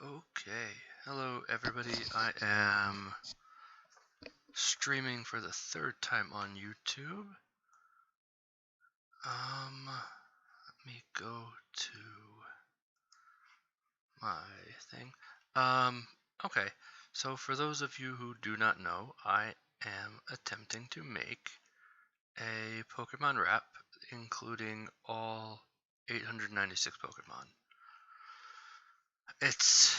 Okay, hello everybody. I am streaming for the third time on YouTube. Let me go to my thing. Okay, so for those of you who do not know, I am attempting to make a Pokemon rap, including all 896 Pokemon. It's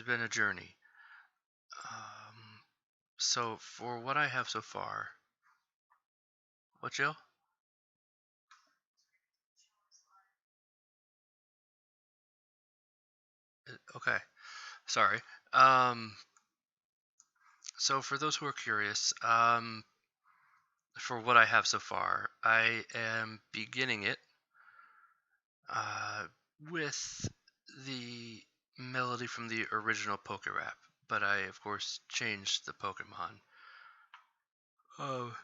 been a journey. So for what I have so far, what, Jill? Okay, sorry. Um, so for those who are curious, for what I have so far, I am beginning it uh, with the melody from the original Pokerap, but I of course changed the Pokemon. Oh,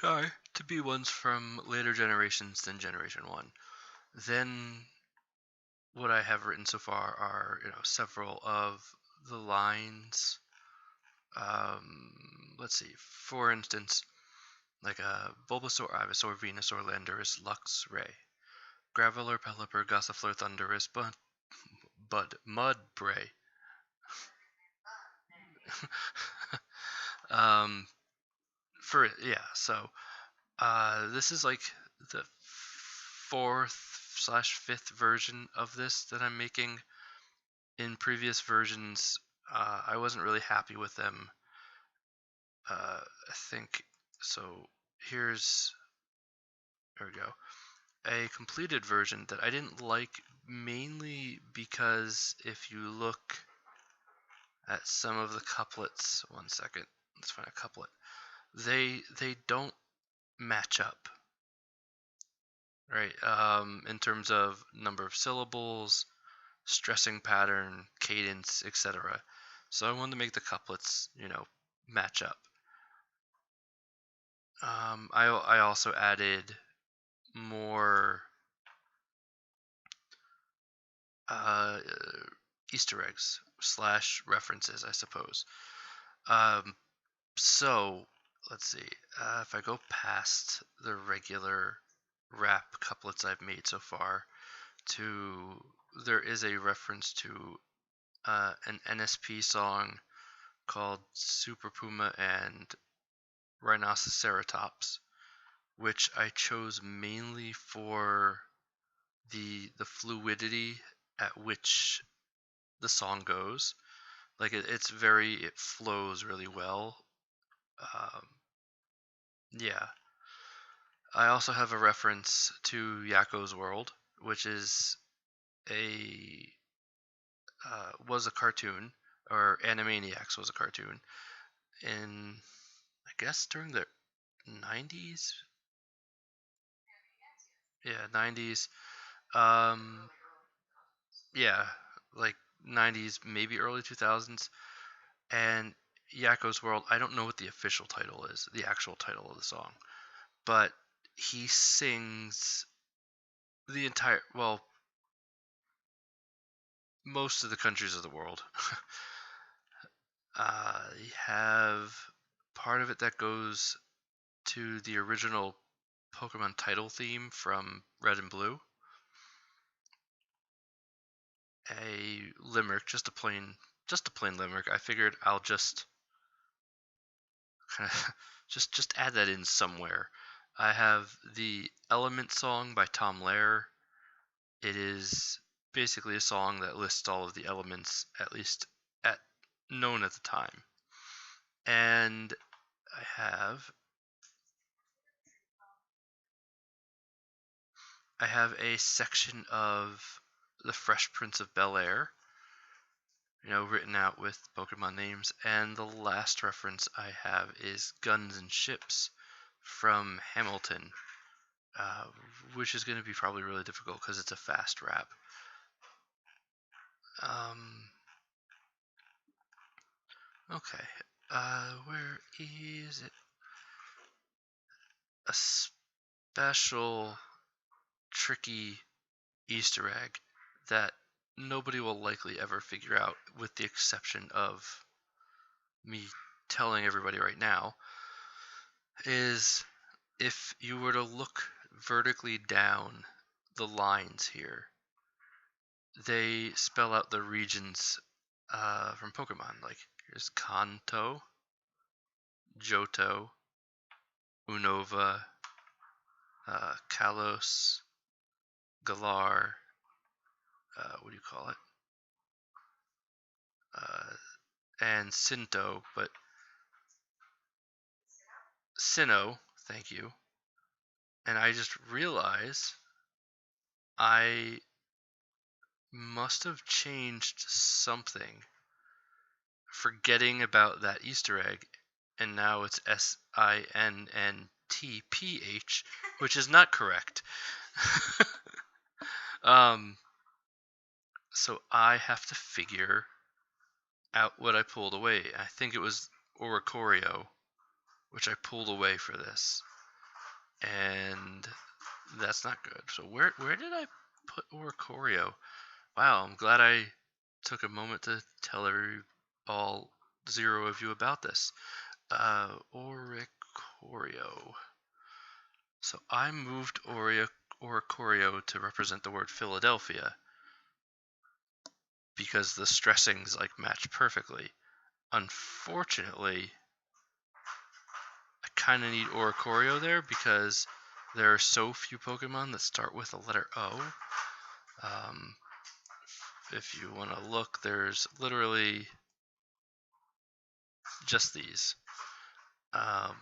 sorry, to be ones from later generations than Generation One. Then what I have written so far are several of the lines. Let's see. For instance, like Bulbasaur, Ivysaur, Venusaur, Landorus, Lux, Ray, Graveler, Pelipper, Gossifleur, Thundurus, Mudbray. um, so this is like the fourth/fifth version of this that I'm making. In previous versions, I wasn't really happy with them. I think so. Here's There we go. A completed version that I didn't like, mainly because if you look at some of the couplets, one second, let's find a couplet. They don't match up, right? In terms of number of syllables, stressing pattern, cadence, etc. So I wanted to make the couplets, match up. I also added more uh, Easter eggs / references, I suppose. Um, so let's see. If I go past the regular rap couplets I've made so far, there is a reference to an NSP song called Super Puma and Rhinoceratops, which I chose mainly for the fluidity at which the song goes. Like it flows really well. Um, yeah. I also have a reference to Yakko's World, which is a was a cartoon, or Animaniacs was a cartoon in, I guess, during the 90s. Yeah, 90s. Um, yeah, like 90s, maybe early 2000s. And Yakko's World, I don't know what the official title is, the actual title of the song, but he sings the entire, well, most of the countries of the world. You have part of it that goes to the original Pokemon title theme from Red and Blue. A limerick, just a plain limerick. I figured I'll just kind of just add that in somewhere. I have the Element song by Tom Lehrer. It is basically a song that lists all of the elements, at least at known at the time. And I have a section of the Fresh Prince of Bel-Air, written out with Pokemon names. And the last reference I have is Guns and Ships from Hamilton, which is going to be probably really difficult because it's a fast rap. Okay, where is it? A special tricky Easter egg that nobody will likely ever figure out, with the exception of me telling everybody right now, is if you were to look vertically down the lines here, they spell out the regions from Pokemon. Like, here's Kanto, Johto, Unova, Kalos, Galar, what do you call it? And Sinto, but Sinnoh, thank you. And I just realized I must have changed something, forgetting about that Easter egg, and now it's SINNTPH, which is not correct. So I have to figure out what I pulled away. I think it was Oricorio, which I pulled away for this, and that's not good. So where did I put Oricorio? Wow, I'm glad I took a moment to tell all 0 of you about this. Oricorio. So I moved Oricorio to represent the word Philadelphia because the stressings like match perfectly. Unfortunately, I kind of need Oricorio there because there are so few Pokemon that start with the letter O. If you want to look, there's literally just these. Not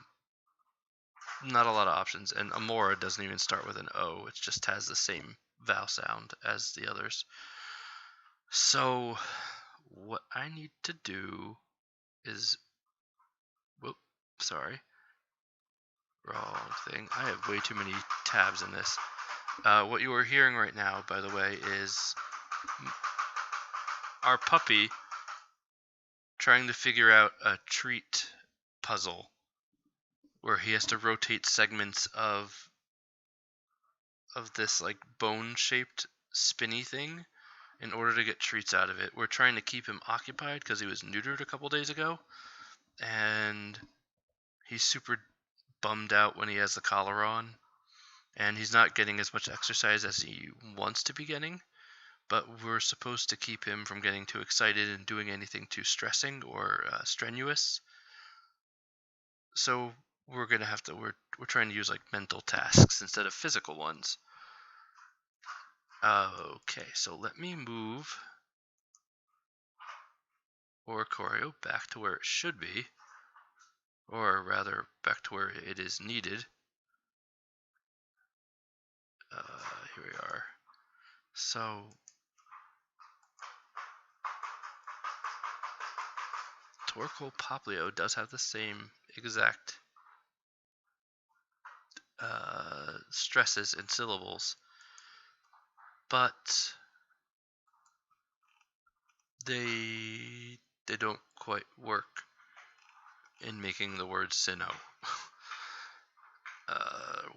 a lot of options, and Amora doesn't even start with an O. It just has the same vowel sound as the others. So what I need to do is, whoop, sorry, wrong thing. I have way too many tabs in this. What you are hearing right now, by the way, is our puppy trying to figure out a treat puzzle where he has to rotate segments of this like bone-shaped spinny thing in order to get treats out of it. We're trying to keep him occupied because he was neutered a couple days ago, and he's super bummed out when he has the collar on, and he's not getting as much exercise as he wants to be getting, but we're supposed to keep him from getting too excited and doing anything too stressing or strenuous. So we're gonna have to, we're trying to use like mental tasks instead of physical ones. Okay, so let me move Oricorio back to where it should be, or rather back to where it is needed. Here we are. So Torkoal Poplio does have the same exact stresses and syllables, but they don't quite work in making the word Sinnoh.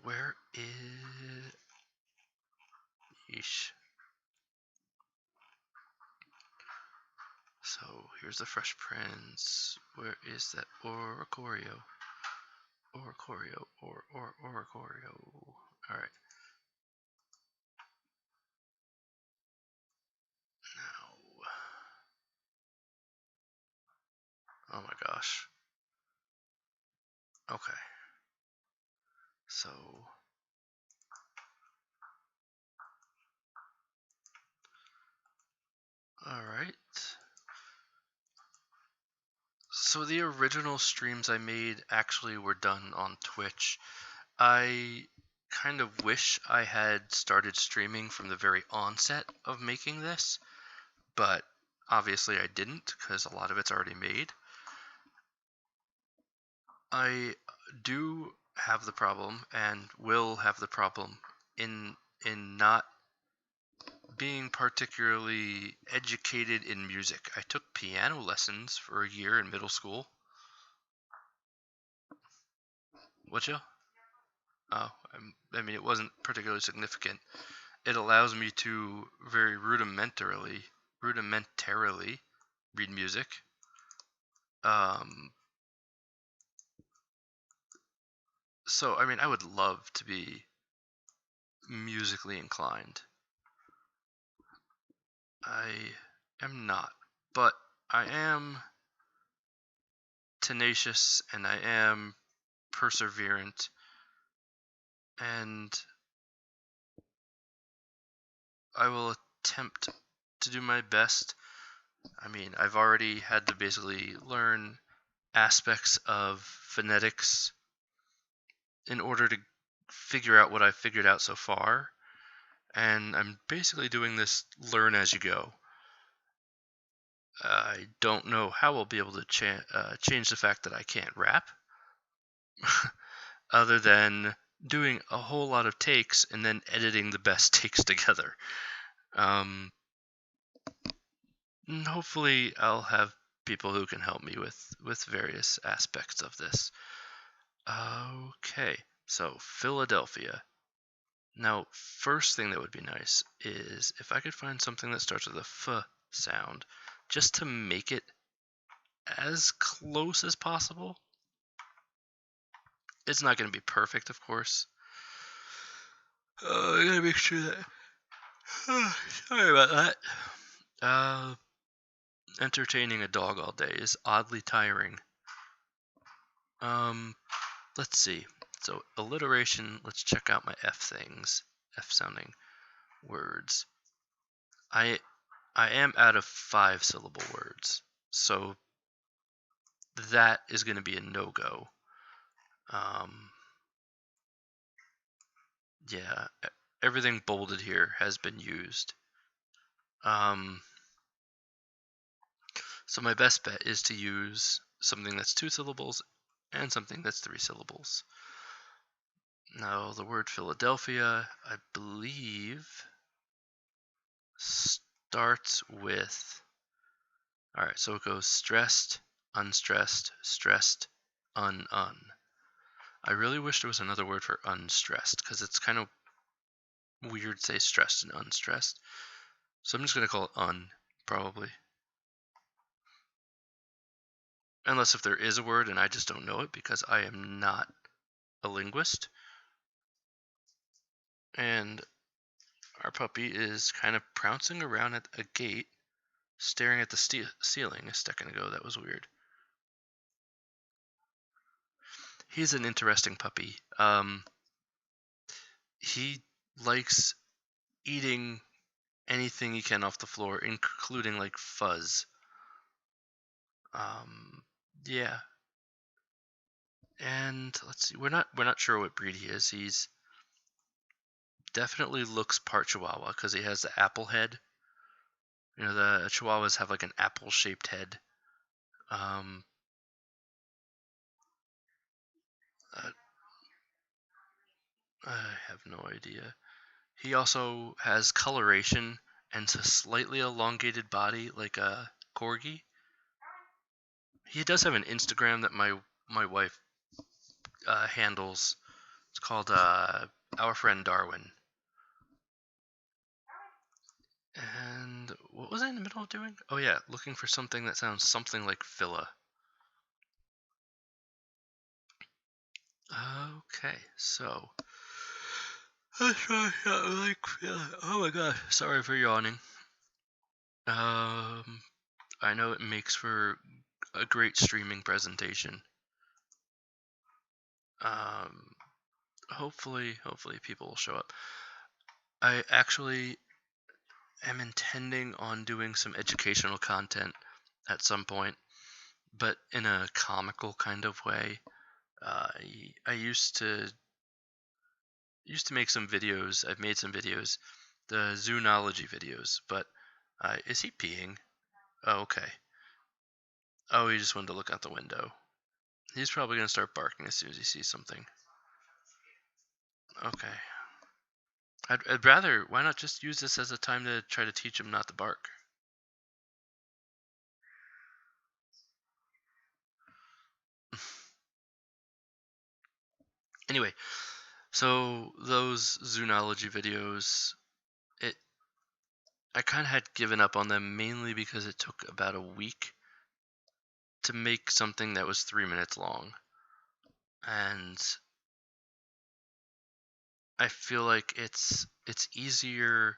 Where is... Yeesh. So here's the Fresh Prince. Where is that Oricorio? Oricorio, Oricorio. Alright. Now. Oh my gosh. Okay. So. Alright. So the original streams I made actually were done on Twitch. I kind of wish I had started streaming from the very onset of making this, but obviously I didn't because a lot of it's already made. I do have the problem and will have the problem in not being particularly educated in music. I took piano lessons for a year in middle school. What you? Oh, I mean, it wasn't particularly significant. It allows me to very rudimentarily read music. So, I mean, I would love to be musically inclined. I am not, but I am tenacious and I am perseverant, and I will attempt to do my best. I mean, I've already had to basically learn aspects of phonetics in order to figure out what I've figured out so far, and I'm basically doing this learn as you go. I don't know how I'll be able to change the fact that I can't rap, other than doing a whole lot of takes and then editing the best takes together. Um, and hopefully, I'll have people who can help me with various aspects of this. Okay, so Philadelphia. Now, first thing that would be nice is if I could find something that starts with a F sound, just to make it as close as possible. It's not going to be perfect, of course. I gotta make sure that. Sorry about that. Entertaining a dog all day is oddly tiring. Let's see. So alliteration. Let's check out my F things. F sounding words. I am out of 5-syllable words, so that is going to be a no-go. Yeah, everything bolded here has been used. So my best bet is to use something that's 2 syllables and something that's 3 syllables. Now, the word Philadelphia, I believe, starts with. Alright, so it goes stressed, unstressed, stressed, un. I really wish there was another word for unstressed, because it's kind of weird to say stressed and unstressed. So I'm just going to call it un, probably. Unless if there is a word and I just don't know it because I am not a linguist. And our puppy is kind of pouncing around at a gate, staring at the ceiling a second ago. That was weird. He's an interesting puppy. He likes eating anything he can off the floor, including like fuzz. Yeah. And let's see, we're not sure what breed he is. He's definitely looks part Chihuahua because he has the apple head. You know, the Chihuahuas have like an apple-shaped head. Um, uh, I have no idea. He also has coloration and a slightly elongated body, like a corgi. He does have an Instagram that my wife handles. It's called Our Friend Darwin. And what was I in the middle of doing? Oh yeah, looking for something that sounds something like Phila. Okay, so oh my god, sorry for yawning. I know it makes for a great streaming presentation. Um, hopefully people will show up. I actually am intending on doing some educational content at some point, but in a comical kind of way. I used to make some videos. I've made some videos, the zoonology videos. But is he peeing? Oh, okay. Oh, he just wanted to look out the window. He's probably gonna start barking as soon as he sees something. Okay. I'd rather. Why not just use this as a time to try to teach him not to bark? Anyway, So those Zoonology videos, it I kind of had given up on them mainly because it took about a week to make something that was 3 minutes long, and I feel like it's easier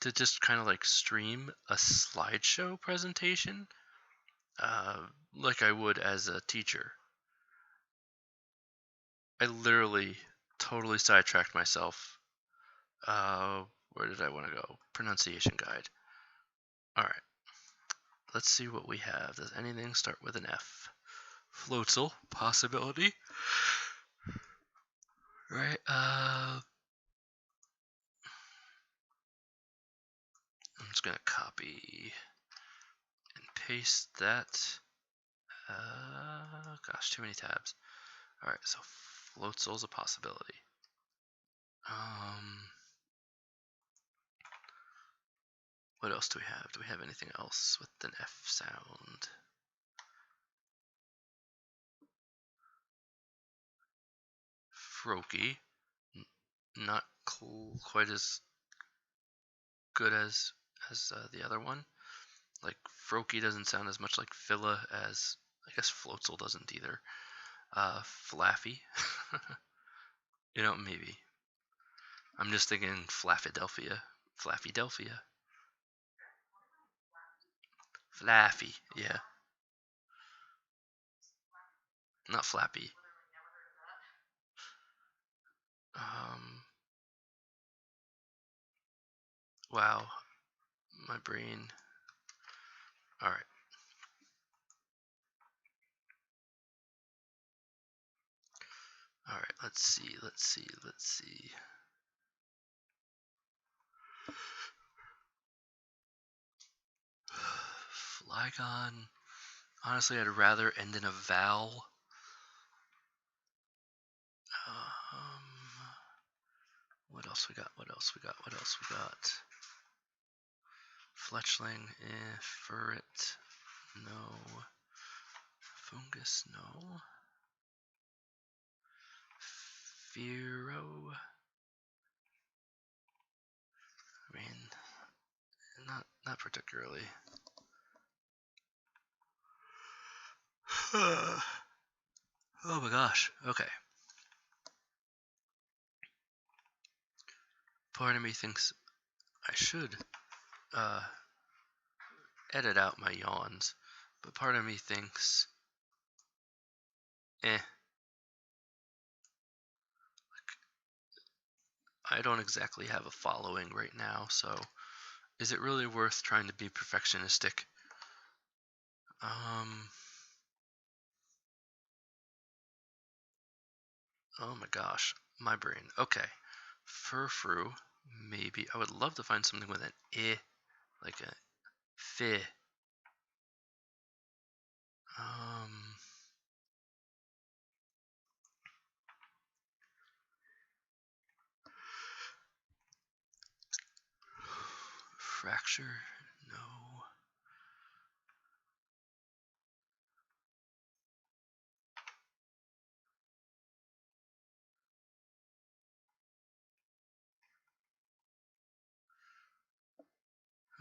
to just kind of like stream a slideshow presentation, like I would as a teacher. I literally totally sidetracked myself. Where did I want to go? Pronunciation guide. All right, let's see what we have. Does anything start with an F? Floatzel, possibility. Right. I'm just gonna copy and paste that. Gosh, too many tabs. All right, so Floatzel's a possibility. What else do we have? Do we have anything else with an F sound? Froakie, not quite as good as the other one. Like Froakie doesn't sound as much like Phila as I guess Floatzel doesn't either. Flaffy, maybe. I'm just thinking Flaffidelphia, Flaffydelphia, Flaffy, yeah, not Flappy. Um, wow, my brain. All right. All right, let's see. Flygon. Honestly, I'd rather end in a vowel. What else we got? Fletchling, Furret, no. Fungus, no. Fearow. I mean, not particularly. Oh my gosh. Okay. Part of me thinks I should edit out my yawns, but part of me thinks, I don't exactly have a following right now, so is it really worth trying to be perfectionistic? Oh my gosh, my brain. Okay, Furfru, maybe. I would love to find something with an I, like a fi. Fracture, no.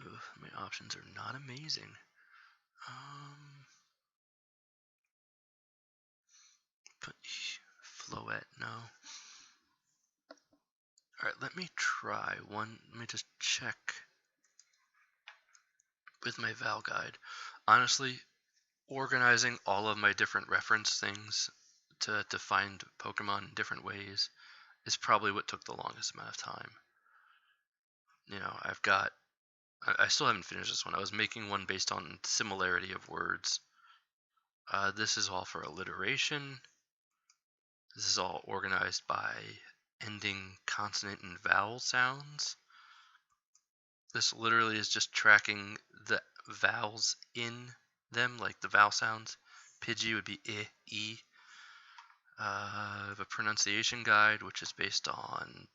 Ugh, my options are not amazing. But Floette, no. Alright, let me try one. Let me just check with my Val guide. Honestly, organizing all of my different reference things to find Pokemon in different ways is probably what took the longest amount of time. I still haven't finished this one. I was making one based on similarity of words. This is all for alliteration. This is all organized by ending consonant and vowel sounds. This literally is just tracking the vowels in them, like the vowel sounds. Pidgey would be I, E. I have a pronunciation guide, which is based on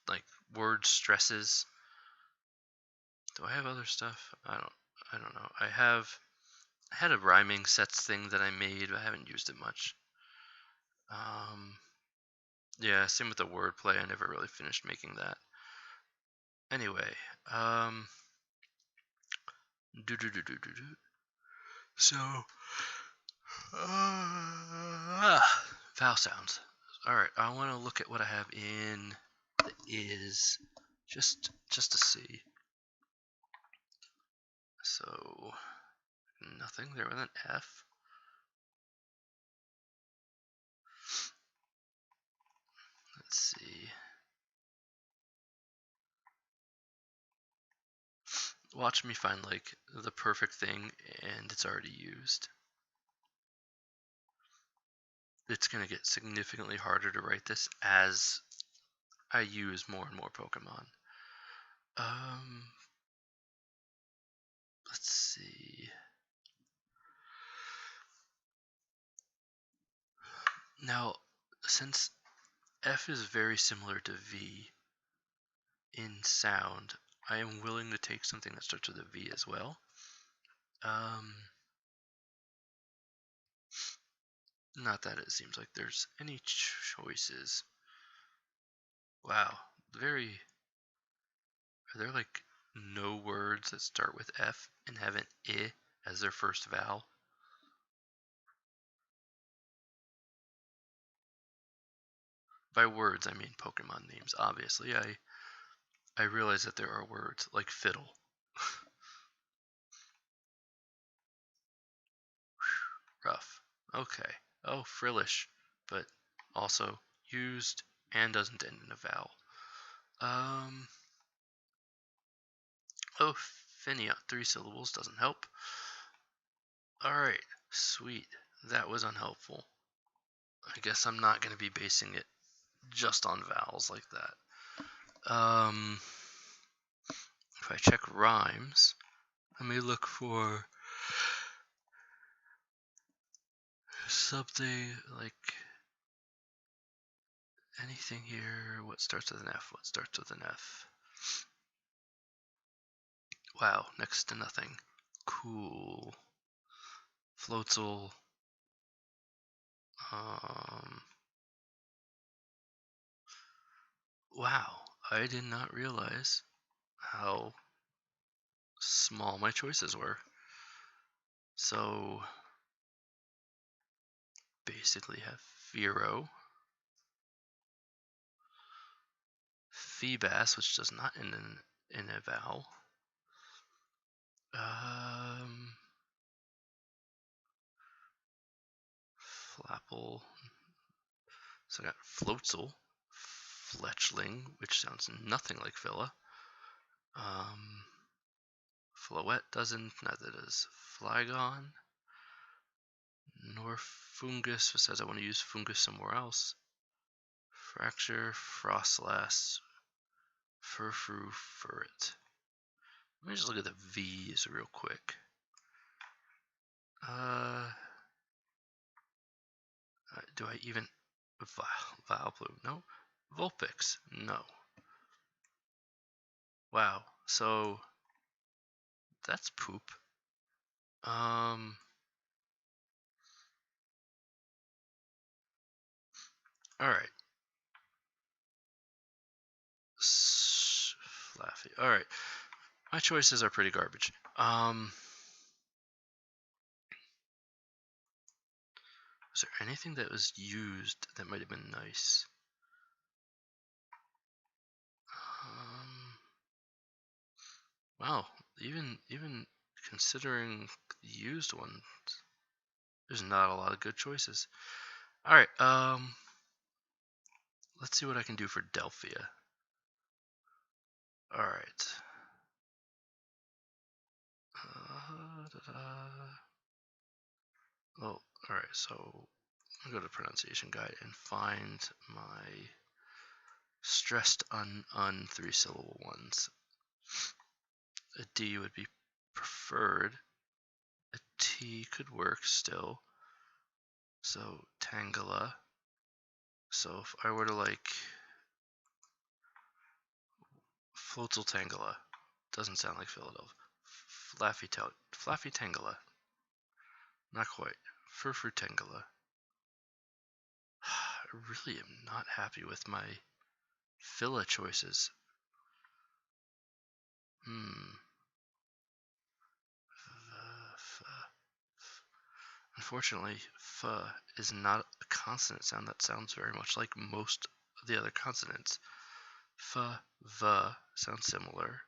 like word stresses. Do I have other stuff? I don't know. I had a rhyming sets thing that I made, but I haven't used it much. Yeah, same with the wordplay. I never really finished making that. Anyway, um, do do do do do do. So, vowel sounds. All right, I want to look at what I have in the is, just to see. So, nothing there with an F. Let's see. Watch me find like the perfect thing and it's already used. It's going to get significantly harder to write this as I use more and more Pokemon. Let's see. Now, since F is very similar to V in sound, I am willing to take something that starts with a V as well. Not that it seems like there's any choices. Wow, very. Are there like no words that start with F and have an I as their first vowel? By words, I mean Pokemon names. Obviously, I realize that there are words like fiddle. Rough. Okay. Oh, frillish, but also used and doesn't end in a vowel. Oh, Finia, 3 syllables doesn't help. Alright, sweet. That was unhelpful. I guess I'm not going to be basing it just on vowels like that. If I check rhymes, let me look for something like anything here. What starts with an F? What starts with an F? Wow, next to nothing. Cool. Floatzel. Wow, I did not realize how small my choices were. So basically have Firo, Feebas, which does not end in a vowel. Flapple. So I got Floatzel, Fletchling, which sounds nothing like Villa. Floette doesn't, neither does Flygon. Nor Fungus, which says I want to use Fungus somewhere else. Fracture, Frostlass, Furfru, Furret. Let me just look at the V's real quick. Do I even Vileplume? No. Vulpix? No. Wow. So that's poop. All right. Flaffy. All right. My choices are pretty garbage. Was there anything that was used that might have been nice? Wow, even considering the used ones, there's not a lot of good choices. All right, let's see what I can do for Delphia. All right. Oh, all right. So I'll go to pronunciation guide and find my stressed un 3-syllable ones. A D would be preferred. A T could work still. So Tangela. So if I were to like Floatzel Tangela, doesn't sound like Philadelphia. Flaffy Tangela. Not quite. Furfru Tangela. really am not happy with my filla choices. Unfortunately, f is not a consonant sound that sounds very much like most of the other consonants. F, v sound similar.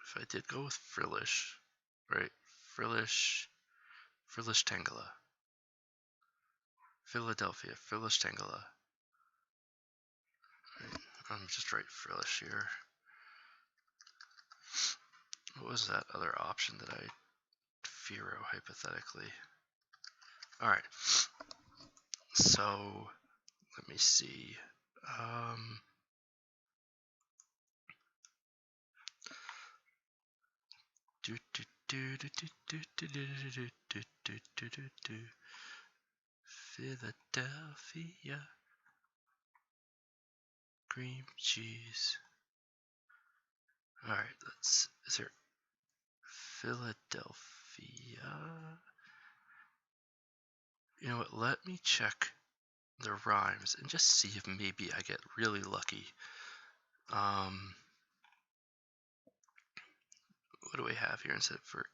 If I did go with frillish, right? Frillish, frillish tangela. Philadelphia, frillish tangela. Right. I'm just right frillish here. What was that other option that I Firo hypothetically? All right. So let me see. Philadelphia cream cheese. All right, let's. Is there Philadelphia? You know what? Let me check the rhymes and just see if maybe I get really lucky. What do we have here instead for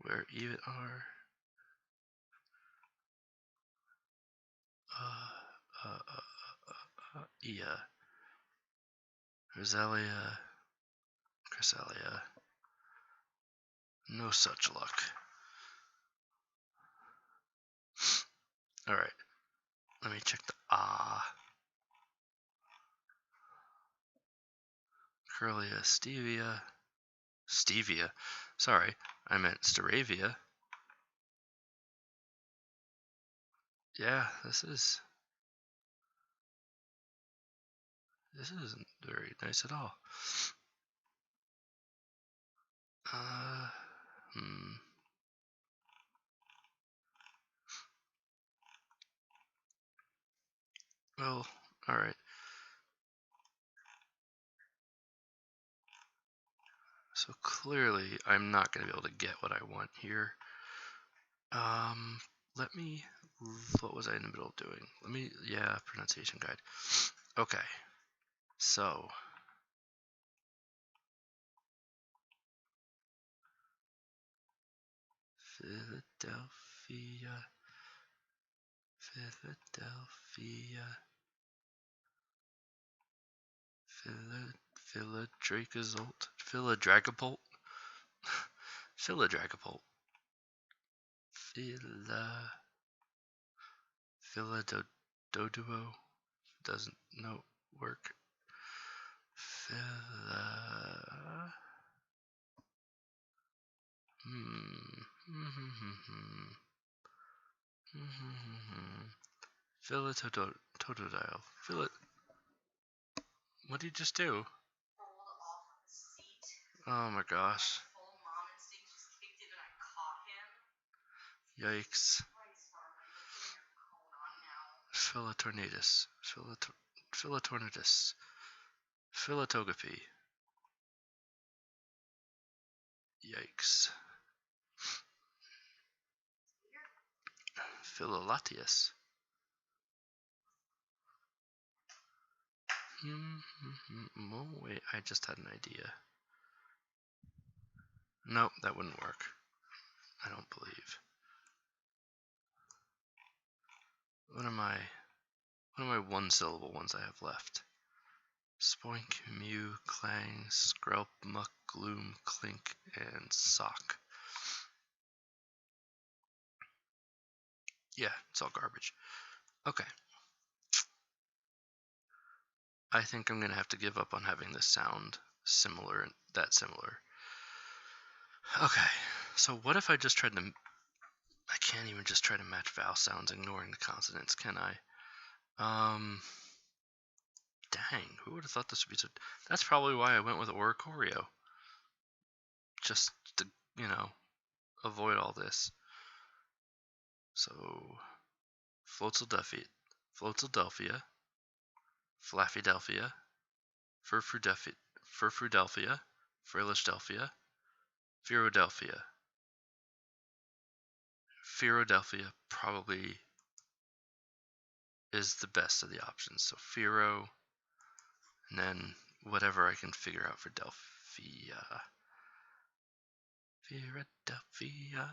where even are Rosalia, Cresselia. No such luck. All right, let me check the Curlia, Stevia. Sorry, I meant Staravia. Yeah, this isn't very nice at all. Well, all right. So clearly, I'm not going to be able to get what I want here. Let me. What was I in the middle of doing? Pronunciation guide. Okay. So. Philadelphia. Philadragazolt. Philadragapult. Philadragapult. Philadoduo. Doesn't work. Philatododial. What did you just do? Oh my gosh. Yikes. Philatornatus. Philatornatus. Philatogapy. Yikes. Philolatius. Oh, wait, I just had an idea. Nope, that wouldn't work. I don't believe. What are my one-syllable ones I have left? Spoink, mew, clang, skrelp, muck, gloom, clink, and sock. Yeah, it's all garbage. Okay. I think I'm going to have to give up on having this sound similar and that similar. Okay, so what if I just tried to... I can't even just try to match vowel sounds ignoring the consonants, can I? Dang, who would have thought this would be so... That's probably why I went with Oricorio. Just to, avoid all this. So, Floatzeldelphia, Flaffidelphia, Furfrudelphia, Frailisdelphia, Pherodelphia. Pherodelphia probably is the best of the options. So Phero, and then whatever I can figure out for Delphia. Philadelphia.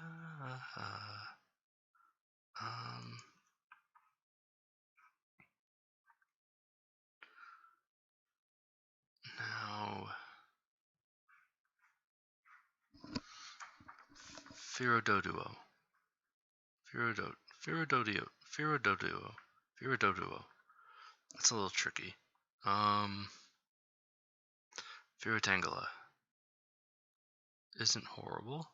Now Pherododuo. Pherododuo. That's a little tricky. Pherotangula isn't horrible.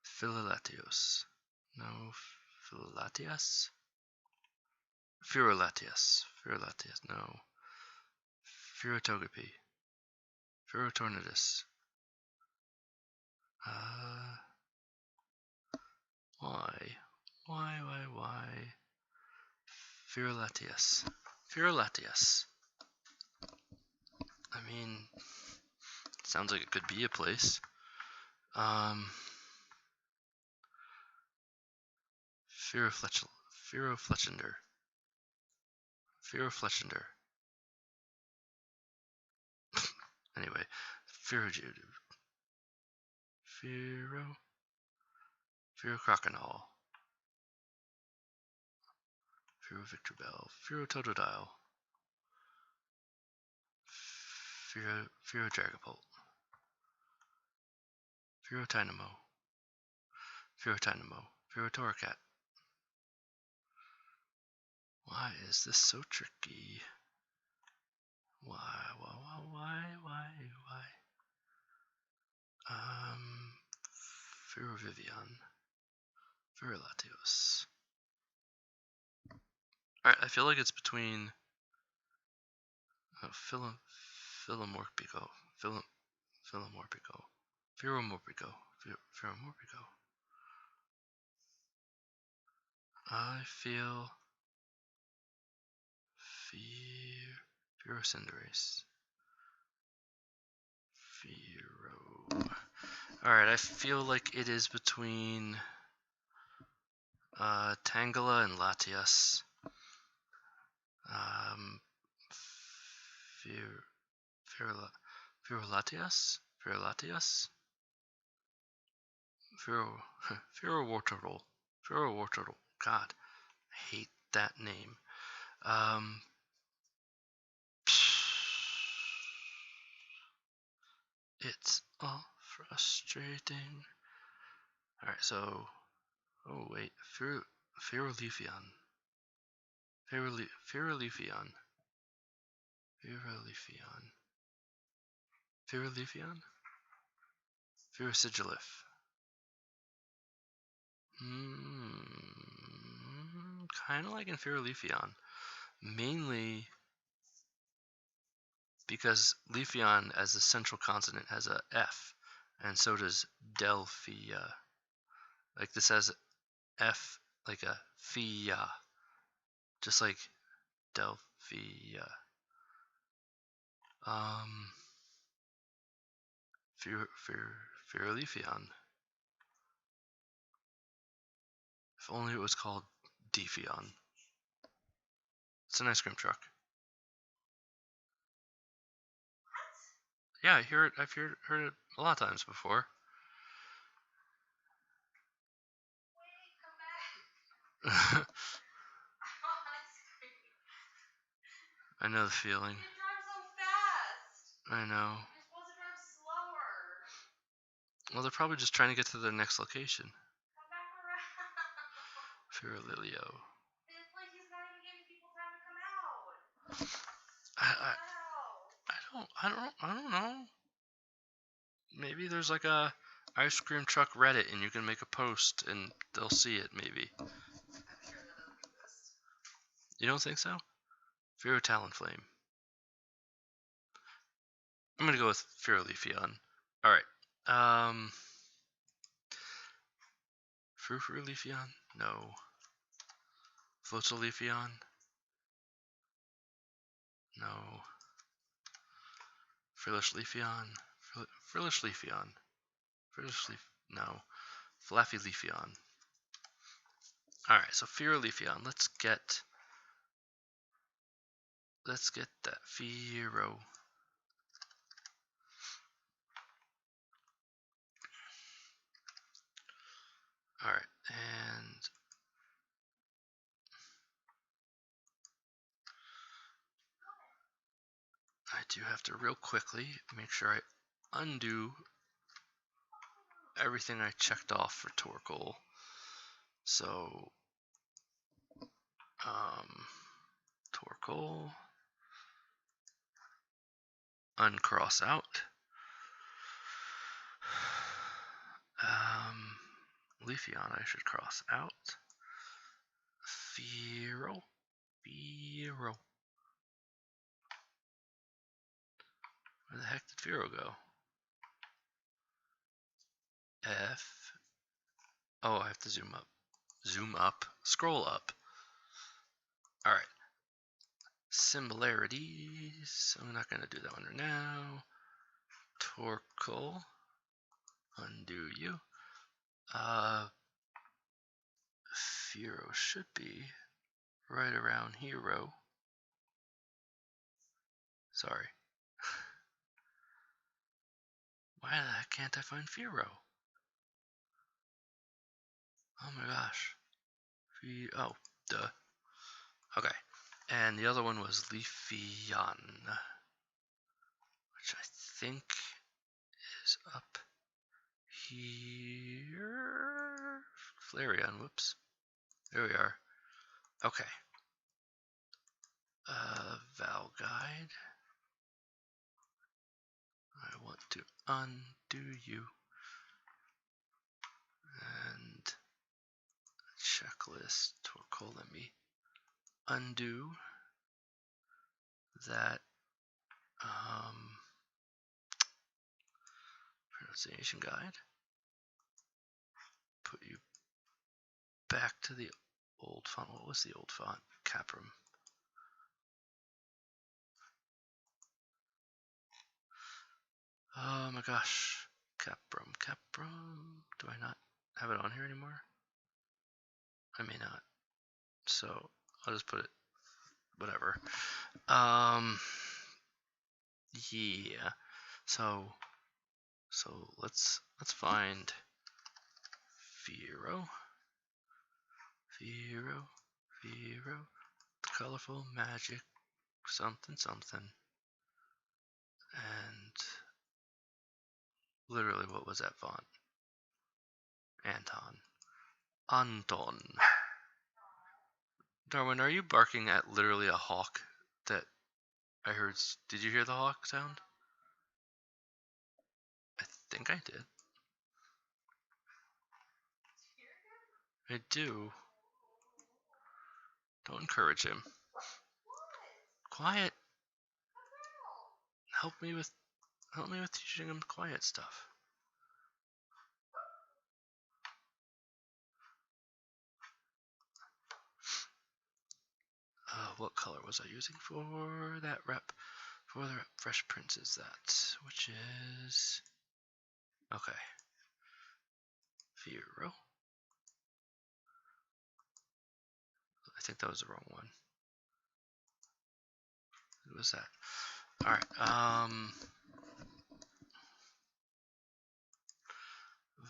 Philolatios. No, Philolatias? Pherolatias. No. Pherotogopi. Pherotornidus. Why? Pherolatius. I mean, sounds like it could be a place. Pherofletchender. Anyway, Pherojudu. Pherocroconol. Pherovictorbell. Pherototodile. Pherodragapult. Pherotynamo. Pherotoricat. Why is this so tricky? Why? Pherovivian. Pherolatios. Alright, I feel like it's between Philomorpico. Pheromorpico. I feel Pherocinderes. Alright, I feel like it is between Tangela and Latias. Pherolatias? Pherowortorol. God, I hate that name. It's all frustrating. Alright, so... Oh, wait. Pheroliphion. Pherosigilif. Kind of like in Pheroliphion. Mainly because Leafeon as a central consonant has a F, and so does Delphia. Like this has F, like a Fia, just like Delphia. Pheroliphion. If only it was called Dephion. It's an ice cream truck. Yeah, I've heard it a lot of times before. Wait, come back. I know the feeling. You drive so fast. I know. You're supposed to drive slower. Well, they're probably just trying to get to their next location. Come back around. Pherolilio. It's like he's not even giving people time to come out. I don't know. Maybe there's like a ice cream truck Reddit and you can make a post and they'll see it maybe. You don't think so? Pherotalonflame. I'm gonna go with Pheroliphion. Alright. Frufruleafeon? No. Floataleafeon? No. Frillishleafeon? Frillishleafeon? Frillishleaf? No. Flaffyleafeon. Alright, so Fearoleafeon. Let's get that Fearo. Alright, and I do have to real quickly make sure I undo everything I checked off for Torkoal. So, Torkoal, uncross out. Leafeon I should cross out. Fearow. Where the heck did Fearow go? F. Oh, I have to zoom up. Zoom up. Scroll up. Alright. Similarities. I'm not going to do that one right now. Torkoal. Undo you. Fearow should be right around Hero. Sorry. Why the heck can't I find Fearow? Oh my gosh. Oh, duh. Okay. And the other one was Leafeon, which I think is up here. Flareon, whoops. There we are. Okay. Val Guide. I want to undo you. And checklist Torkoal, let me undo that pronunciation guide. Put you back to the old font. What was the old font? Caprum. Oh my gosh. Caprum. Do I not have it on here anymore? I may not. So I'll just put it whatever. Yeah. So let's find Fearow. Colorful magic something. And literally, what was that font? Anton. Darwin, are you barking at literally a hawk that I heard? Did you hear the hawk sound? I think I did. I do. Don't encourage him. Quiet. Help me with teaching him quiet stuff. What color was I using for that rep? For the rep, Fresh Prince is that, which is okay. Fearow. I think that was the wrong one. What was that? All right.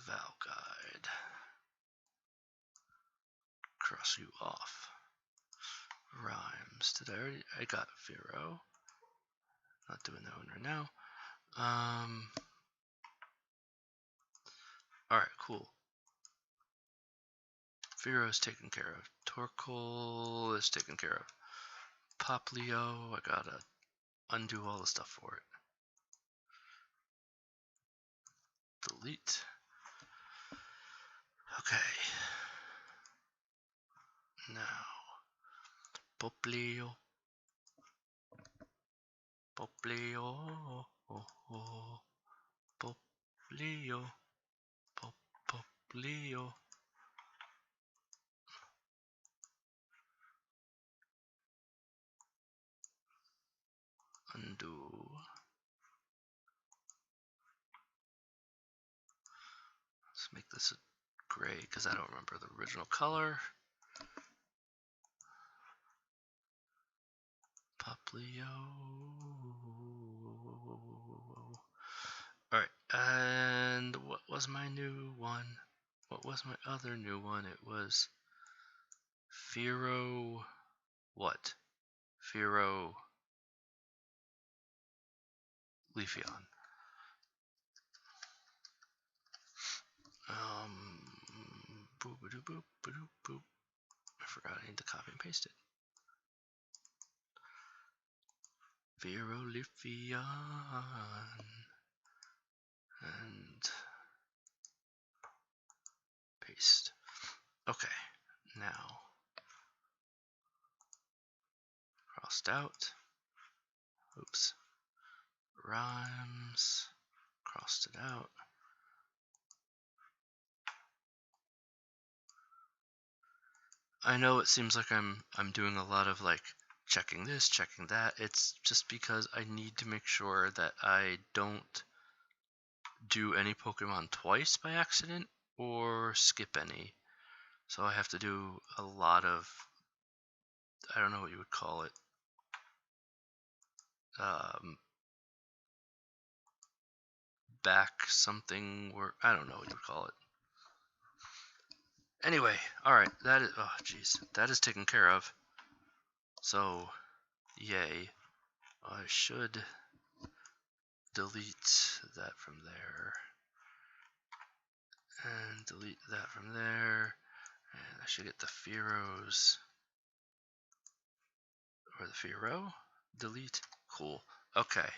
Val Guide. Cross you off. Rhymes. Did I already? I got Fearow. Not doing that one right now. Alright, cool. Fearow is taken care of. Torkoal is taken care of. Poplio, I gotta undo all the stuff for it. Delete. Okay. Now, Poplio. Poplio. Poplio. Undo. Let's make this a gray because I don't remember the original color. Poplio. Alright, and what was my new one? What was my other new one? It was Firo. What? Firo Leafeon. Boop, boop, boop, boop, boop. I forgot I need to copy and paste it. Firo Leafeon. And paste. Okay, now crossed out. Oops. Rhymes. Crossed it out. I know it seems like I'm doing a lot of like checking this, checking that. It's just because I need to make sure that I don't do any Pokemon twice by accident or skip any. So I have to do a lot of, I don't know what you would call it, back something, or I don't know what you would call it. Anyway, alright, that is, oh jeez, that is taken care of. So, yay. I should delete that from there. And delete that from there. And I should get the Firos. Or the Firo. Delete. Cool. Okay.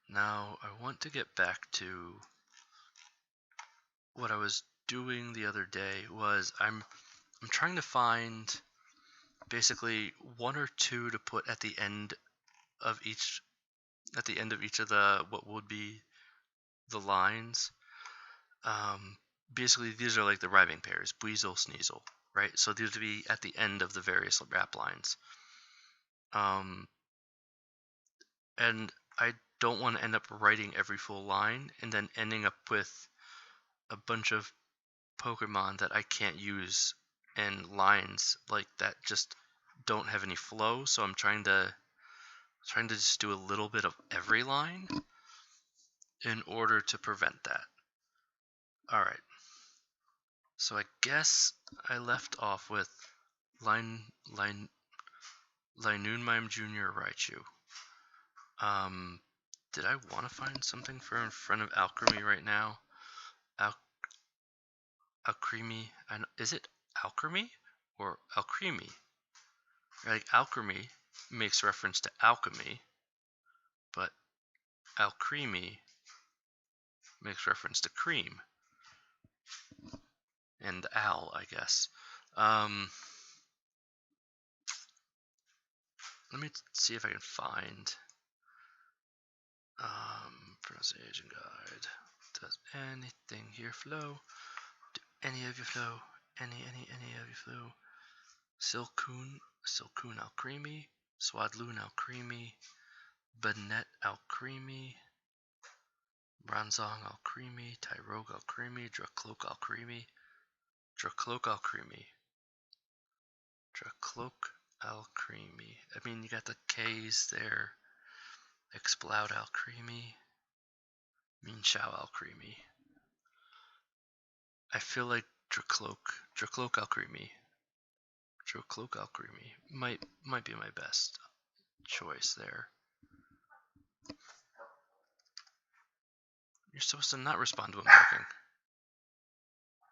Now I want to get back to what I was doing the other day. Was I'm trying to find basically one or two to put at the end of each of the what would be the lines. Basically these are like the rhyming pairs, Buizel, Sneasel, right? So these would be at the end of the various rap lines. And I don't want to end up writing every full line and then ending up with a bunch of Pokemon that I can't use in lines like that just don't have any flow. So I'm trying to just do a little bit of every line in order to prevent that. Alright. So I guess I left off with Linoonmime Jr. Raichu. Did I want to find something for in front of Alchemy right now? Alchemy. Is it Alchemy or Alchemy? Like Alchemy makes reference to alchemy, but Alchemy makes reference to cream and owl, I guess. Let me see if I can find pronunciation guide. Does anything here flow? Do any of you flow? Any of you flow? Silcoon Alchemy, Swadloon Alchemy, Banette Alchemy, Bronzong Alchemy, Tyrogue Alchemy, Dracloak Alchemy, Dracloak Alchemy, Dracloak Alchemy. I mean, you got the K's there. Exploud Alchemy, Minshao Alchemy. I feel like Dracloak Alchemy. Dracloak Alchemy might be my best choice there. You're supposed to not respond to him barking.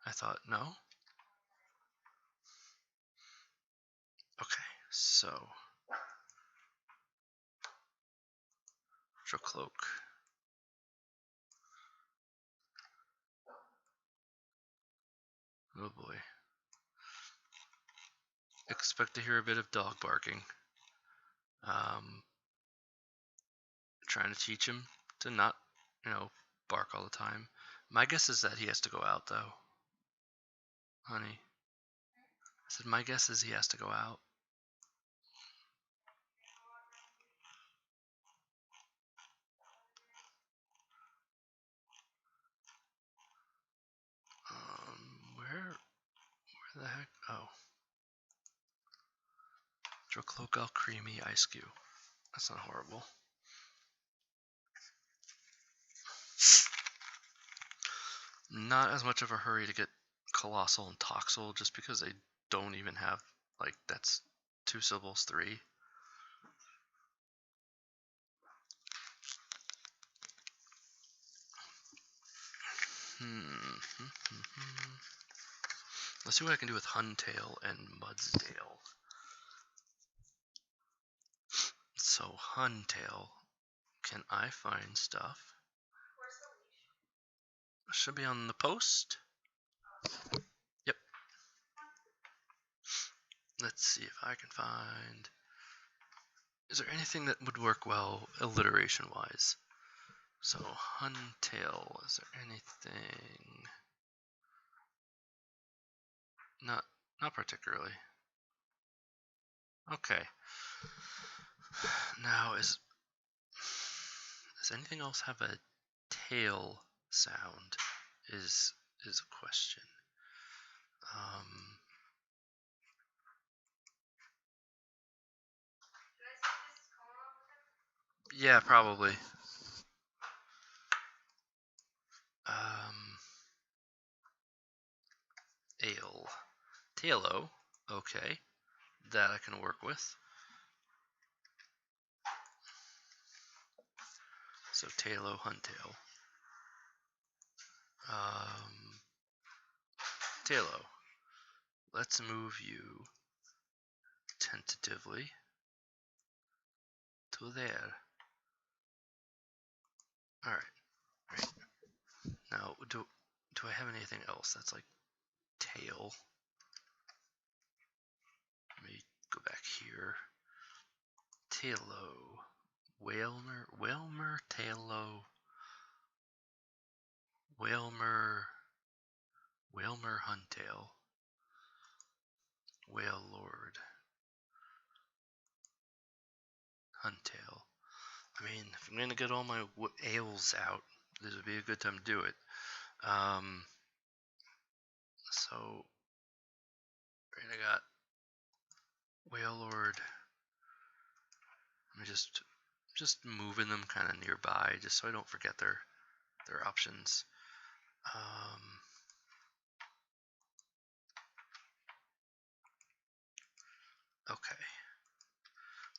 I thought, no? Okay, so Dracloak. Oh boy. Expect to hear a bit of dog barking. Trying to teach him to not, bark all the time. My guess is that he has to go out, though. Honey. I said, my guess is he has to go out. Droclocal creamy ice cube. That's not horrible. Not as much of a hurry to get Colossal and Toxel, just because they don't even have, like, that's 2 syllables, 3. Let's see what I can do with Huntail and Mudsdale. So, Huntail, can I find stuff? Should be on the post. Yep. Let's see if I can find... Is there anything that would work well alliteration-wise? So, Huntail, is there anything? Not particularly. Okay. Now, does anything else have a tail sound? Is a question. Yeah, probably. Ale. Tailo. Okay. That I can work with. So Tailo, Huntail. Tailo. Let's move you tentatively to there. Alright. Right. Now, do I have anything else that's like tail? Let me go back here. Tailo. Whalmer, Tailo. Whalmer, Huntail. Whale Lord. Huntail. I mean, if I'm gonna get all my ales out, this would be a good time to do it. So, right, I got Whale Lord. I'm just moving them kind of nearby, just so I don't forget their options. Okay.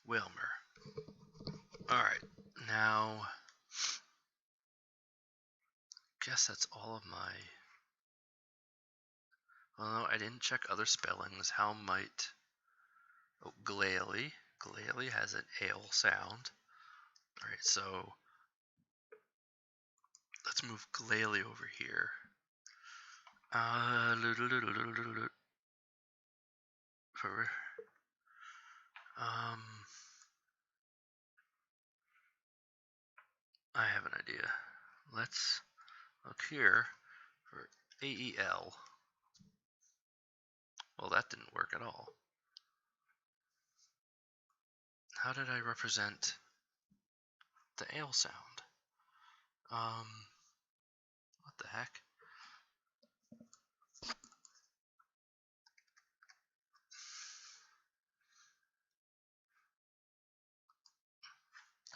Wilmer. Alright, now, guess that's all of my... Well, no, I didn't check other spellings. How might... Oh, Glalie. Glalie has an ale sound. Alright, so let's move Glalie over here. I have an idea. Let's look here for AEL. Well, that didn't work at all. How did I represent the ale sound? What the heck?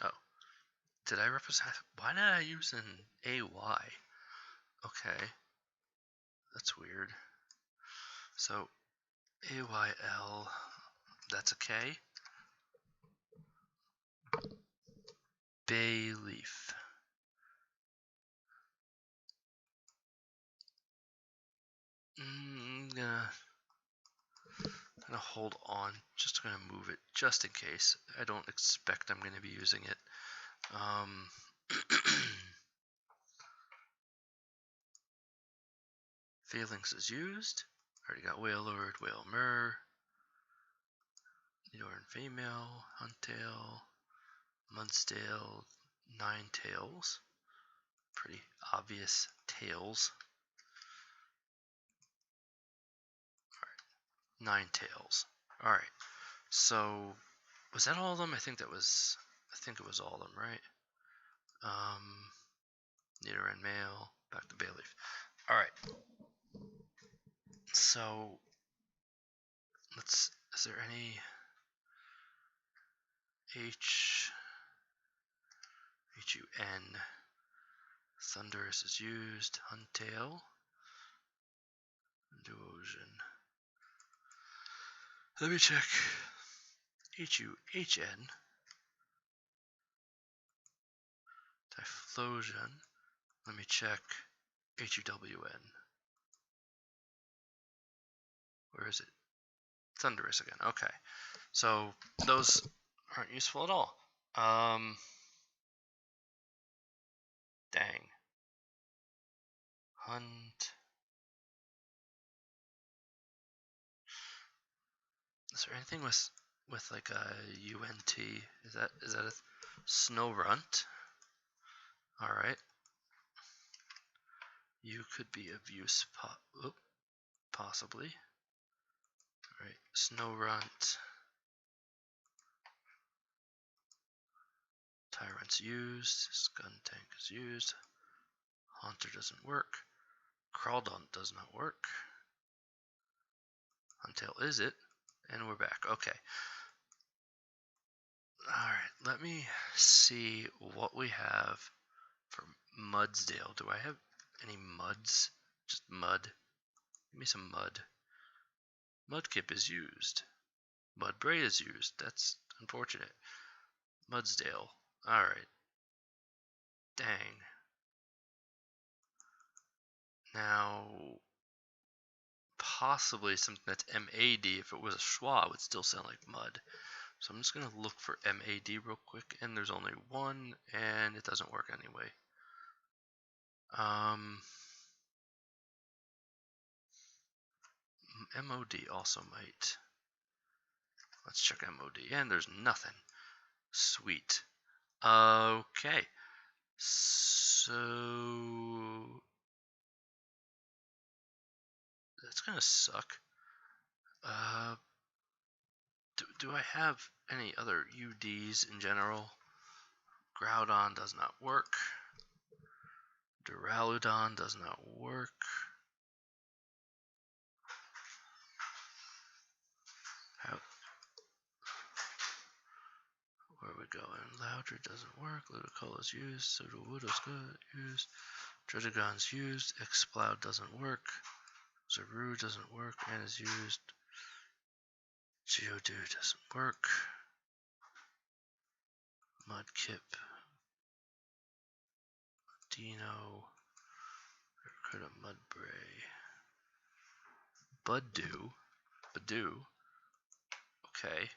Oh, did I represent? Why did I use an AY? Okay, that's weird. So AYL, that's a K. Bay leaf. I'm gonna hold on, just gonna move it just in case. I don't expect I'm gonna be using it. Phalanx is used. Already got Whale Lord, Whalmer, Needorn Female, Huntail, Mudsdale, 9 tails. Pretty obvious tails. Alright, 9 tails. Alright, so was that all of them? I think it was all of them, right? Needorn Male, back to Bayleaf. Alright. So is there any Hun. Thunderous is used. Huntail. Duosion. Let me check. Hun. Typhlosion. Let me check. Hun. Where is it? Thunderous again. Okay. So those aren't useful at all. Dang. Hunt. Is there anything with like a UNT? Is that a snow runt? All right. You could be of use, possibly. All right. Snow runt. Tyrant's used. Skuntank is used. Haunter doesn't work. Crawdaunt does not work. Huntail is it. And we're back. Okay. Alright, let me see what we have for Mudsdale. Do I have any muds? Just mud. Give me some mud. Mudkip is used. Mudbray is used. That's unfortunate. Mudsdale. Alright. Dang. Now, possibly something that's MAD. If it was a schwa, it would still sound like mud. So I'm just going to look for MAD real quick, and there's only one, and it doesn't work anyway. MOD also might. Let's check MOD, and there's nothing. Sweet. Okay. So that's gonna suck. Do I have any other UDs in general? Groudon does not work. Duraludon does not work. Where are we going? Loudred doesn't work. Ludicola's used. Sudowoodo's good. Used. Druddigon's used. Exploud doesn't work. Zaru doesn't work and is used. Geodude doesn't work. Mudkip. Dino. Rid of Mudbray. Budew. Okay.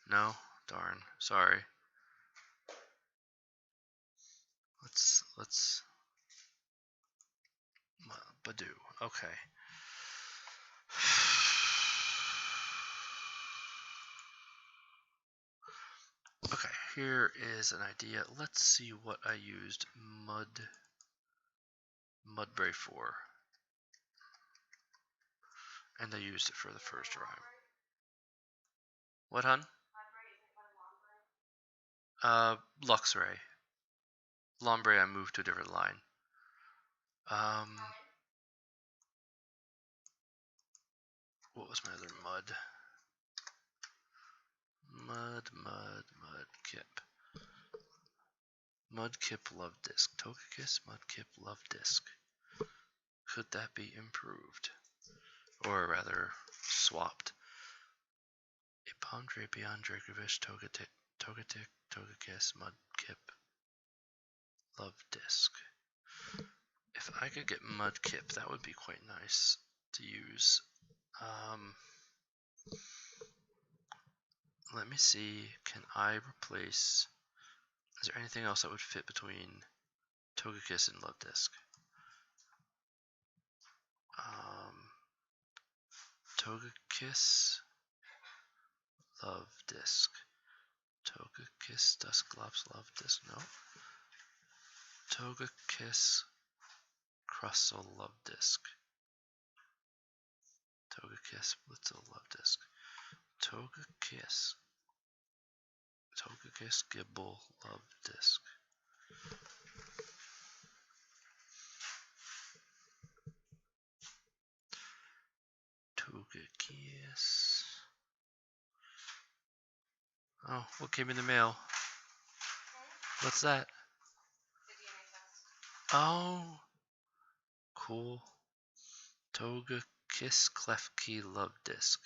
No? Darn. Sorry. Let's Budew. Okay. Okay, here is an idea. Let's see what I used Mudbray for. And I used it for the first rhyme. What, hun? Luxray. Lombre I moved to a different line. What was my other mud? Mudkip. Mudkip Love Disc. Togekiss, Mudkip Love Disc. Could that be improved? Or rather, swapped. Epondre, Beyond Dracovish, Togetic, Togekiss, Mudkip Love Disc. If I could get Mudkip, that would be quite nice to use. Let me see, can I replace, is there anything else that would fit between Togekiss and Love Disc? Togekiss, Love Disc. Togekiss, Dusclops, Love Disc, no. Togekiss, Crustle, Love Disc. Togekiss, Blitzel, Love Disc. Togekiss, Gibble, Love Disc. Togekiss. Oh, what came in the mail? What's that? Oh, cool. Toga Kiss Klefki Love Disc.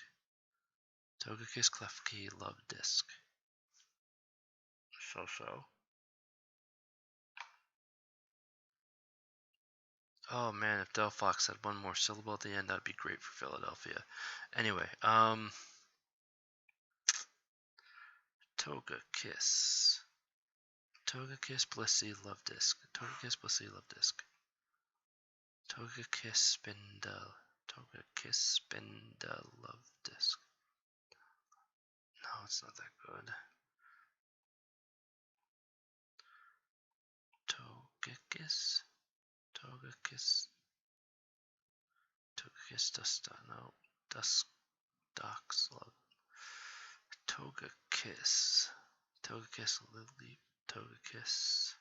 Toga Kiss Klefki Love Disc. So. Oh man, if Del Fox had one more syllable at the end, that'd be great for Philadelphia. Anyway, Toga Kiss. Toga Kiss Blissey Love Disc. Toga Kiss Blissey Love Disc. Toga Kiss Spindle. Toga Kiss Spindle Love Disc. No, it's not that good. Toga Kiss. Toga Kiss. Toga Kiss Dusta. No. Dusk. Docs Love. Toga Kiss. Toga Kiss Lily. Toga Kiss.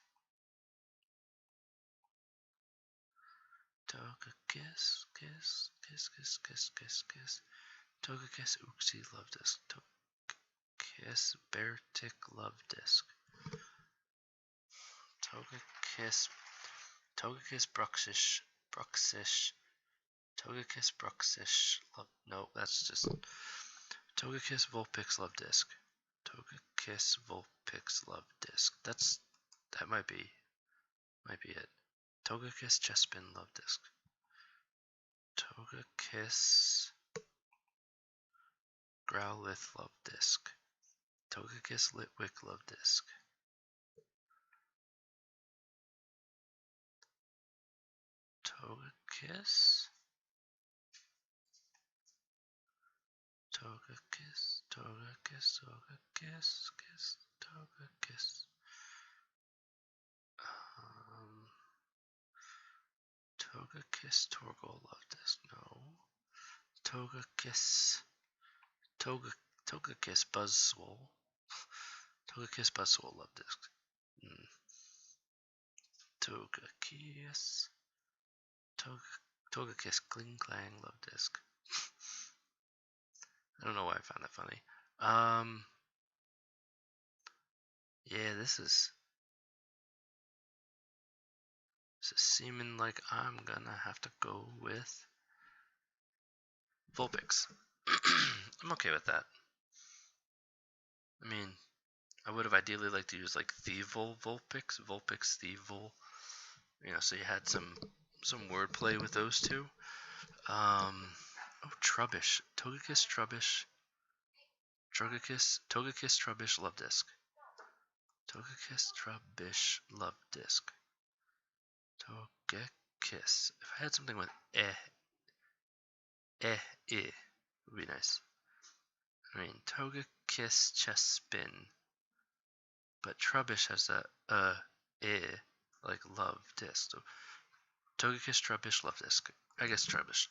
Toga Kiss. Kiss. Kiss. Kiss. Kiss. Kiss. Kiss. Toga Kiss Uxie Love Disc. Toga Kiss Bear Tick Love Disc. Toga Kiss Bruxish Toga Kiss Bruxish Love. No, that's just Toga Kiss Vulpix Love Disc. Toga Kiss Vulpix Love Disc. That might be it. Toga Kiss Chespin Love Disc. Toga Kiss Growlithe Love Disc. Toga Kiss Litwick Love Disc. Togekiss. Togekiss. Togekiss. Togekiss. Kiss. Togekiss. Togekiss Torgal Love Disc. No. Togekiss. Togekiss Buzzwole. Togekiss Buzzwole Love Disc. Togekiss. Togekiss Kling Clang Love Disc. I don't know why I found that funny. Yeah, this is seeming like I'm gonna have to go with Vulpix. I'm okay with that. I mean, I would have ideally liked to use like Thievul Vulpix, Thievul. So you had some wordplay with those two. Oh, Trubbish, Togekiss Trubbish, Togekiss Trubbish Love Disc. Togekiss Trubbish Love Disc. Togekiss. If I had something with would be nice. I mean, Togekiss Chespin. But Trubbish has that like Love Disc. So, Togekiss Trubbish Love Disc. I guess Trubbish.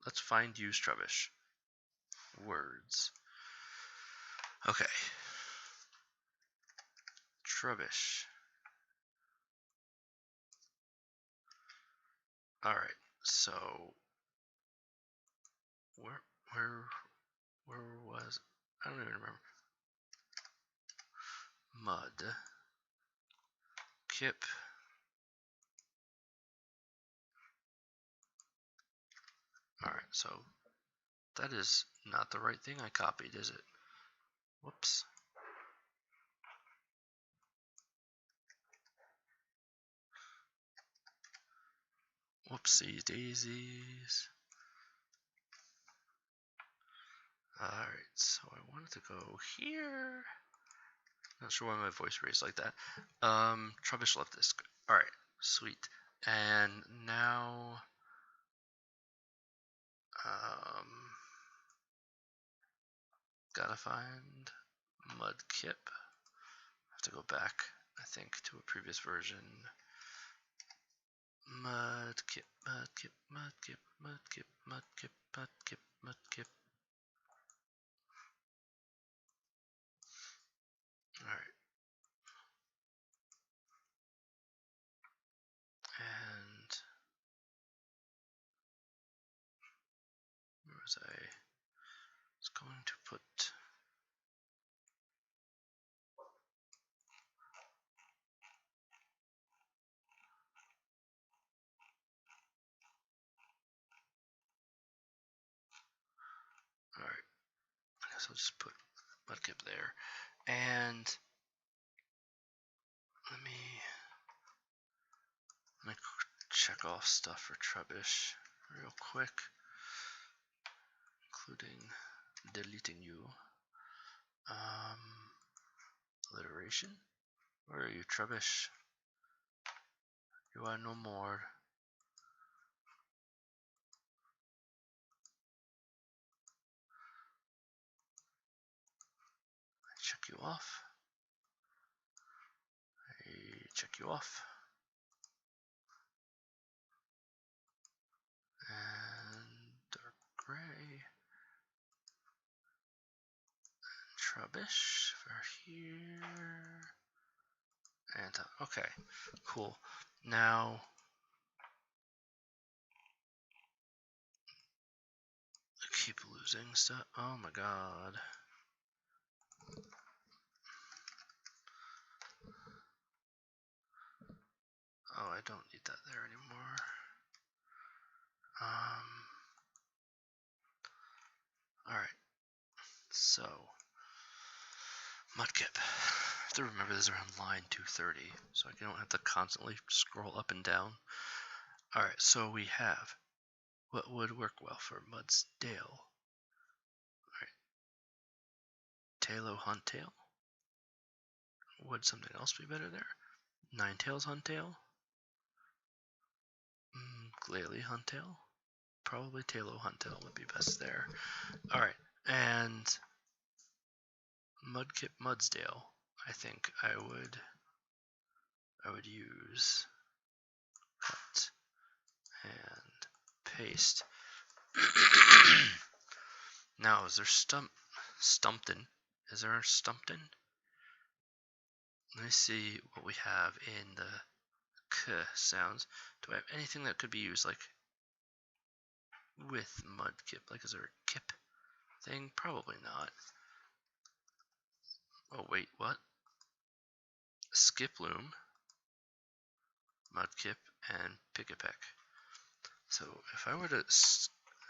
Let's find use Trubbish. Words. Okay. Trubbish. Alright, so where was I don't even remember. Mud. Kip. Alright, so that is not the right thing I copied, is it? Whoops. Whoopsie daisies. Alright, so I wanted to go here. Not sure why my voice raised like that. Trubbish Love Disc. Alright, sweet. And now gotta find Mudkip. Have to go back, I think, to a previous version. Mudkip. Alright. And was I was going to put alright, I guess I'll just put Mudkip there. And let me check off stuff for Trubbish real quick, including deleting you. Alliteration? Where are you, Trubbish? You are no more. Check you off. Check you off. And dark gray. Trubbish for here. And okay, cool. Now I keep losing stuff. Oh my god. Oh, I don't need that there anymore. Alright. So Mudkip. I have to remember this around line 230, so I don't have to constantly scroll up and down. Alright, so we have what would work well for Mudsdale. Alright. Tailo Huntail. Would something else be better there? Ninetails Huntail? Glalie Huntail? Probably Tailo Huntail would be best there. Alright, and Mudkip Mudsdale. I think I would use cut and paste. Now, is there Stumpton? Is there a Stumpton? Let me see what we have in the k sounds. Do I have anything that could be used like with Mudkip? Like, is there a kip thing? Probably not. Oh wait, what? Skiploom, Mudkip, and Pick-a-Peck. So if I were to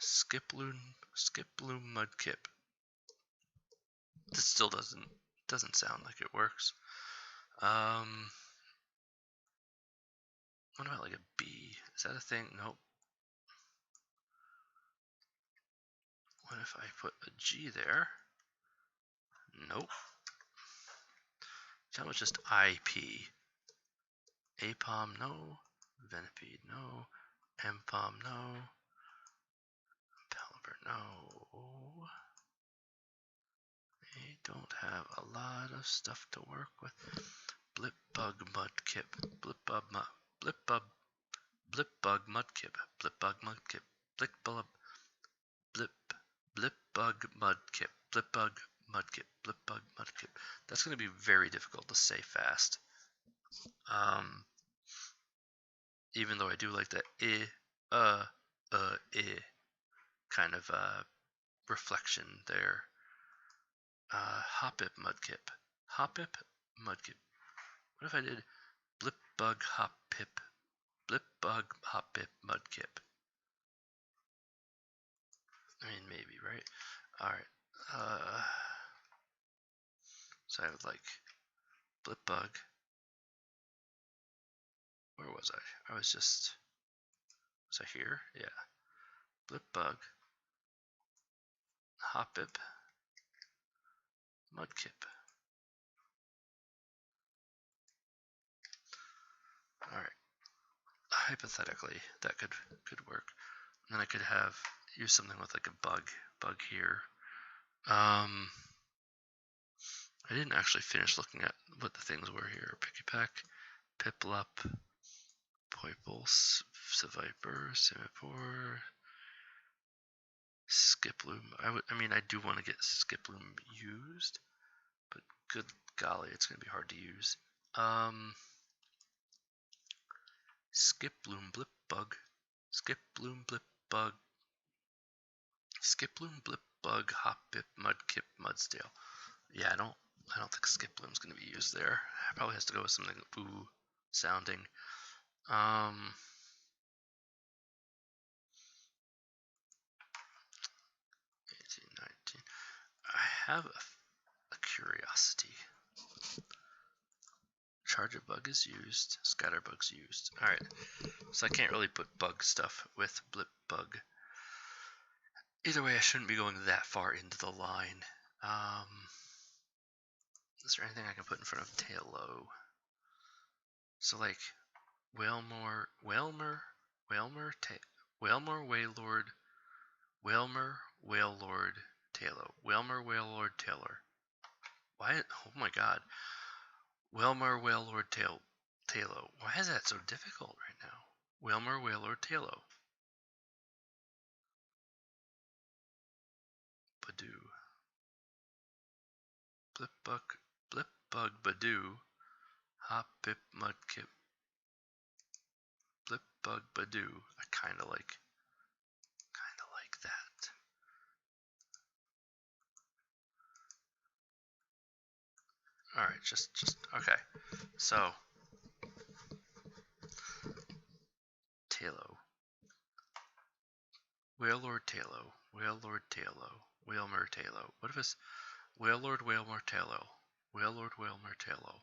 Skiploom Mudkip, this still doesn't sound like it works. What about like a B? Is that a thing? Nope. What if I put a G there? Nope. That was just IP. Apom, no. Venipede, no. Empom, no. Pelipper, no. They don't have a lot of stuff to work with. Blipbug Mudkip. Blipbug Mudkip. Blipbug Mudkip. Blipbug Mudkip. Blipbug Mudkip. Blipbug Mudkip. Blipbug Mudkip. That's going to be very difficult to say fast. Even though I do like that kind of reflection there. Hoppip Mudkip. Hoppip Mudkip. What if I did Blipbug Hoppip? Blipbug Hoppip Mudkip. I mean, maybe, right? Alright. So I would like Blipbug. Where was I? Was I here? Yeah. Blipbug. Hoppip. Mudkip. Alright. Hypothetically, that could work. And then I could use something with like a bug here. I didn't actually finish looking at what the things were here. Pick-a-Peck, Piplup, Poiple, Seviper, Simipour, Skiploom. I do want to get Skiploom used, but good golly, it's going to be hard to use. Skiploom Blipbug. Skiploom Blipbug. Skiploom, Blipbug, Hoppip, Mudkip, Mudsdale. Yeah, I don't think Skiploom's gonna be used there. Probably has to go with something ooh sounding. 18, 19. I have a curiosity. Charger-bug is used. Scatterbug's used. Alright, so I can't really put bug stuff with Blipbug. Either way, I shouldn't be going that far into the line. Is there anything I can put in front of Tailo? So like Wailmer, Wailmer, Wailmer, Wailord, Wailmer, Wailord, Tailo. Wailmer, Wailord, Taylor. Why? Oh my god. Wailmer, Wailord, Tailo. Why is that so difficult right now? Wailmer, Wailord, Tailo. Badoo. Blipbug, Badoo. Hoppip, Mudkip. Blipbug, Badoo. I kinda like that. Alright, just okay. So Tailo. Wailord Tailo. Wailord Tailo. Wailmer Tailo. What if it's Wailord Wailmer Tailo? Wailord Wailmer Tailo.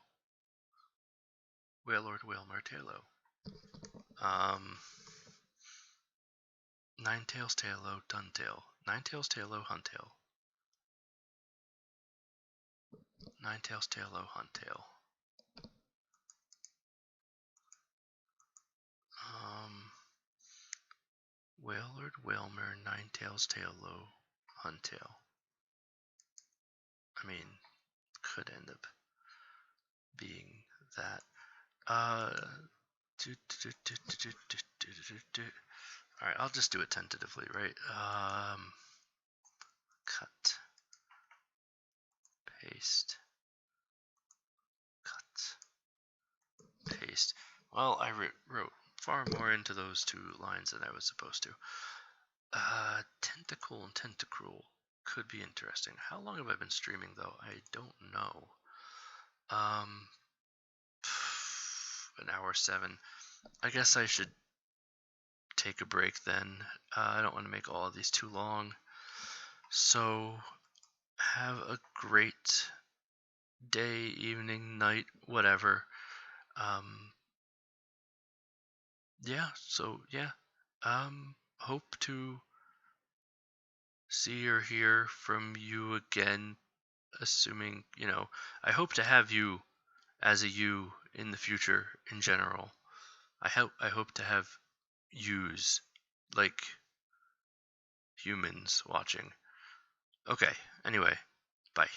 Wailord Wailmer Tailo. Ninetails Tailo Duntail. Ninetails Tailo Huntail. Ninetails Tailo Huntail. Wailord Wailmer Ninetails Tailo Huntail. I mean, could end up being that. Alright, I'll just do it tentatively, right? Cut. Paste. Cut. Paste. Well, I wrote far more into those two lines than I was supposed to. Tentacle and Tentacruel could be interesting. How long have I been streaming, though? I don't know. An hour 7. I guess I should take a break then. I don't want to make all of these too long. So, have a great day, evening, night, whatever. Yeah, so yeah. Hope to see or hear from you again, assuming, I hope to have you as a you in the future in general. I hope to have yous like humans watching. Okay, anyway, bye.